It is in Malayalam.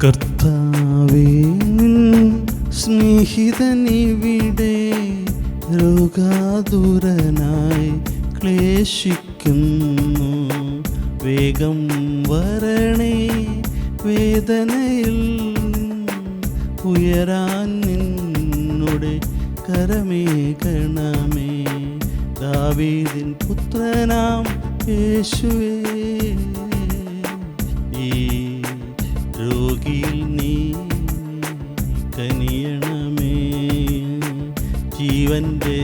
കർത്താവേ, നിൻ സ്നേഹിതനിവിടെ രോഗാതുരനായി ക്ലേശിക്കുന്നു. വേഗം വരണേ, വേദനയിൽ ഉയരാൻ നിന്നുടെ കരമേകണമേ. ദാവീദിൻ പുത്രനാം യേശുവേ, ഈ രോഗിയിൽ നീ കനിയണമേ. ജീവന്റെ